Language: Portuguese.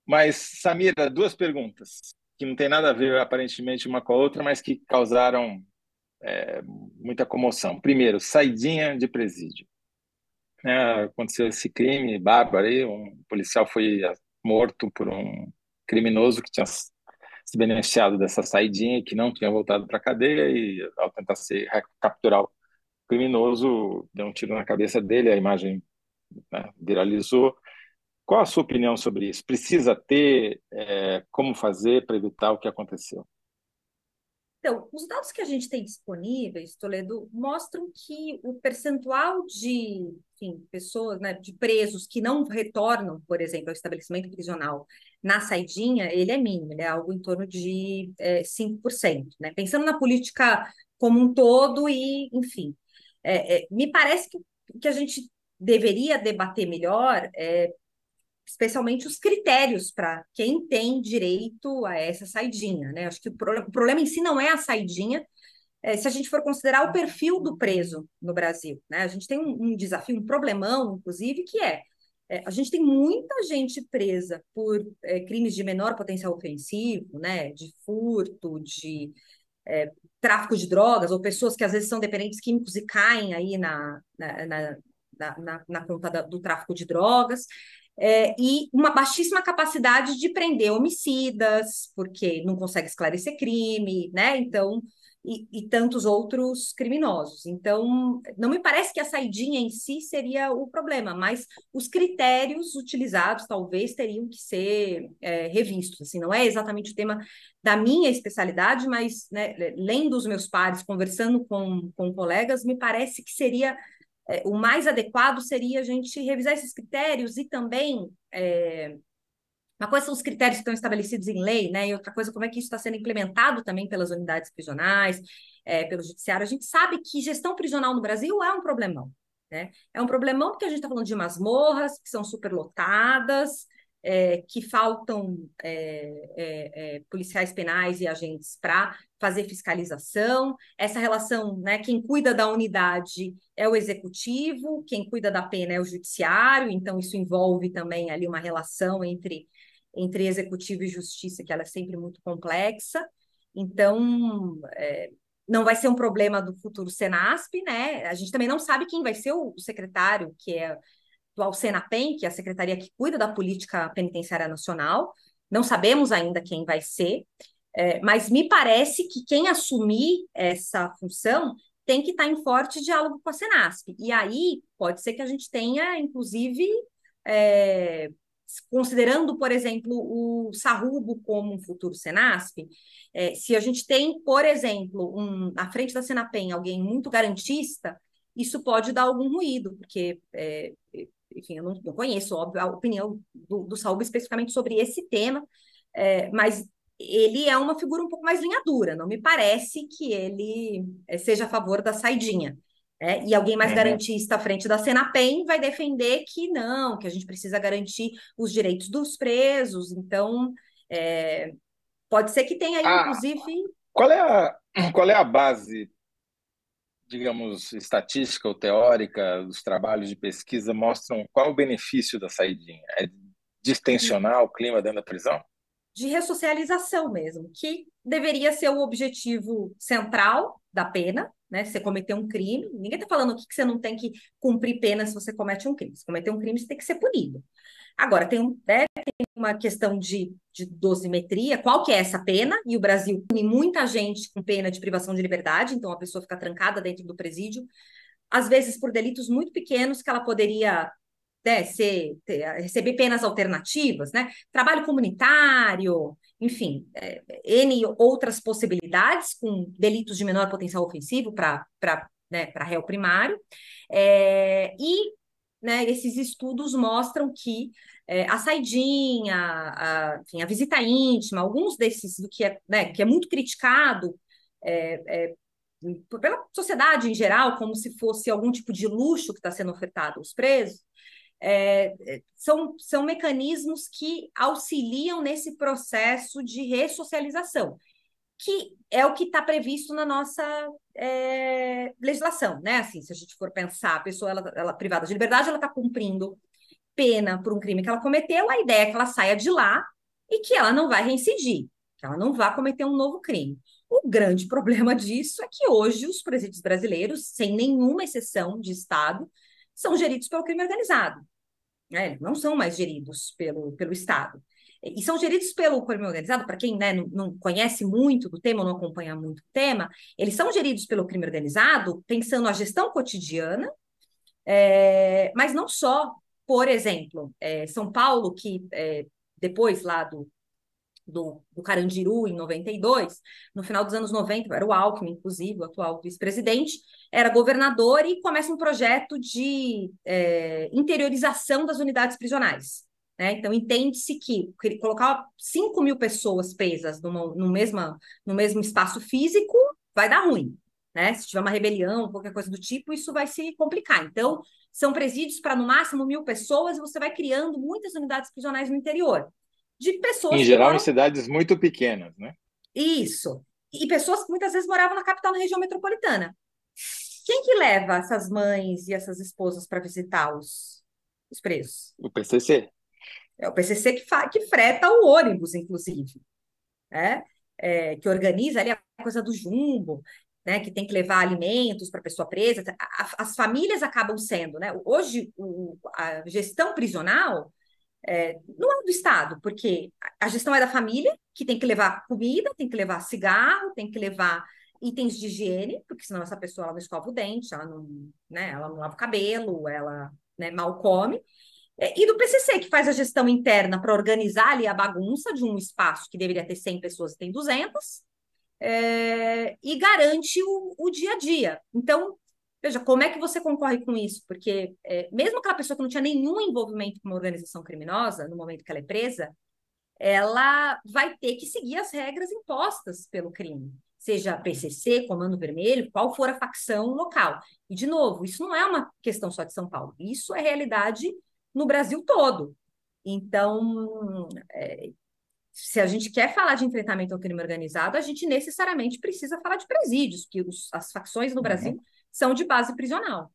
Mas, Samira, duas perguntas que não tem nada a ver aparentemente uma com a outra, mas que causaram muita comoção. Primeiro, saidinha de presídio. Aconteceu esse crime bárbaro aí, um policial foi morto por um criminoso que tinha se beneficiado dessa saidinha e que não tinha voltado para a cadeia e ao tentar capturar o criminoso, deu um tiro na cabeça dele, a imagem, né, viralizou. Qual a sua opinião sobre isso? Precisa ter como fazer para evitar o que aconteceu? Então, os dados que a gente tem disponíveis, Toledo, mostram que o percentual de, enfim, pessoas, né, de presos que não retornam, por exemplo, ao estabelecimento prisional na saidinha, ele é mínimo, ele é algo em torno de 5%, né? Pensando na política como um todo e, enfim, me parece que a gente deveria debater melhor especialmente os critérios para quem tem direito a essa saidinha, né? Acho que o problema em si não é a saidinha, se a gente for considerar o perfil do preso no Brasil, né? A gente tem um desafio, um problemão, inclusive, que a gente tem muita gente presa por crimes de menor potencial ofensivo, né? De furto, de tráfico de drogas, ou pessoas que às vezes são dependentes químicos e caem aí na conta do tráfico de drogas, e uma baixíssima capacidade de prender homicidas, porque não consegue esclarecer crime, né? Então, e tantos outros criminosos. Então, não me parece que a saidinha em si seria o problema, mas os critérios utilizados talvez teriam que ser revistos. Assim, não é exatamente o tema da minha especialidade, mas né, lendo os meus pares, conversando com colegas, me parece que seria o mais adequado seria a gente revisar esses critérios e também uma coisa são os critérios que estão estabelecidos em lei, né? E outra coisa, como é que isso está sendo implementado também pelas unidades prisionais, pelo judiciário. A gente sabe que gestão prisional no Brasil é um problemão, né? É um problemão porque a gente está falando de masmorras que são superlotadas, que faltam policiais penais e agentes para fazer fiscalização. Essa relação, né? Quem cuida da unidade é o executivo, quem cuida da pena é o judiciário, então isso envolve também ali uma relação entre executivo e justiça, que ela é sempre muito complexa. Então, não vai ser um problema do futuro Senasp, né? A gente também não sabe quem vai ser o secretário, que é do Alcenapen, que é a secretaria que cuida da política penitenciária nacional. Não sabemos ainda quem vai ser, mas me parece que quem assumir essa função tem que estar em forte diálogo com a Senasp. E aí pode ser que a gente tenha, inclusive, é, considerando, por exemplo, o Sarrubo como um futuro Senasp, se a gente tem, por exemplo, à frente da Senapen alguém muito garantista, isso pode dar algum ruído, porque, enfim, eu não conheço, óbvio, a opinião do Sarrubo especificamente sobre esse tema, mas ele é uma figura um pouco mais linha dura, não me parece que ele seja a favor da saidinha. E alguém mais Uhum. garantista à frente da Senapen vai defender que não, que a gente precisa garantir os direitos dos presos. Então, é, pode ser que tenha aí, Ah, inclusive, qual é a, qual é a base, digamos, estatística ou teórica dos trabalhos de pesquisa mostram qual é o benefício da saidinha? É distensionar o clima dentro da prisão? de ressocialização mesmo, que deveria ser o objetivo central da pena, né? Você cometeu um crime, ninguém está falando aqui que você não tem que cumprir pena se você comete um crime. Se cometer um crime, você tem que ser punido. Agora, tem uma questão de dosimetria, qual que é essa pena? E o Brasil pune muita gente com pena de privação de liberdade, então a pessoa fica trancada dentro do presídio, às vezes por delitos muito pequenos que ela poderia receber penas alternativas, né? Trabalho comunitário, enfim, N outras possibilidades com delitos de menor potencial ofensivo para né, para réu primário. E né, esses estudos mostram que a saidinha, enfim, a visita íntima, alguns desses do que né, que é muito criticado é, é, pela sociedade em geral, como se fosse algum tipo de luxo que está sendo ofertado aos presos, são mecanismos que auxiliam nesse processo de ressocialização, que é o que está previsto na nossa legislação, né? Assim, se a gente for pensar, a pessoa ela privada de liberdade, ela está cumprindo pena por um crime que ela cometeu, a ideia é que ela saia de lá e que ela não vai reincidir, que ela não vá cometer um novo crime. O grande problema disso é que hoje os presídios brasileiros, sem nenhuma exceção de Estado, são geridos pelo crime organizado, né? Não são mais geridos pelo Estado. E são geridos pelo crime organizado, para quem, né, não conhece muito do tema, ou não acompanha muito o tema, eles são geridos pelo crime organizado, pensando a gestão cotidiana, mas não só. Por exemplo, São Paulo, que depois lá do Carandiru, em 92, no final dos anos 90, era o Alckmin, inclusive, o atual vice-presidente, era governador e começa um projeto de interiorização das unidades prisionais. Né? Então, entende-se que colocar 5 mil pessoas presas no mesmo espaço físico vai dar ruim. Né? Se tiver uma rebelião, qualquer coisa do tipo, isso vai se complicar. Então, são presídios para, no máximo, 1.000 pessoas, e você vai criando muitas unidades prisionais no interior de Em pessoas que geral, em moram. cidades muito pequenas, né? Isso. E pessoas que muitas vezes moravam na capital, na região metropolitana. Quem que leva essas mães e essas esposas para visitar os presos? O PCC. É o PCC que freta o ônibus, inclusive, né? Que organiza ali a coisa do jumbo, né? Que tem que levar alimentos para a pessoa presa. As famílias acabam sendo, né? Hoje, a gestão prisional não é do Estado, porque a gestão é da família, que tem que levar comida, tem que levar cigarro, tem que levar itens de higiene, porque senão essa pessoa ela não escova o dente, ela não, né, ela não lava o cabelo, ela, né, mal come. E do PCC, que faz a gestão interna para organizar ali a bagunça de um espaço que deveria ter 100 pessoas e tem 200, e garante o dia a dia. Então, veja, como é que você concorre com isso? Porque mesmo aquela pessoa que não tinha nenhum envolvimento com uma organização criminosa, no momento que ela é presa, ela vai ter que seguir as regras impostas pelo crime, seja PCC, Comando Vermelho, qual for a facção local. E, de novo, isso não é uma questão só de São Paulo, isso é realidade no Brasil todo. Então, se a gente quer falar de enfrentamento ao crime organizado, a gente necessariamente precisa falar de presídios, porque as facções no Uhum. Brasil são de base prisional.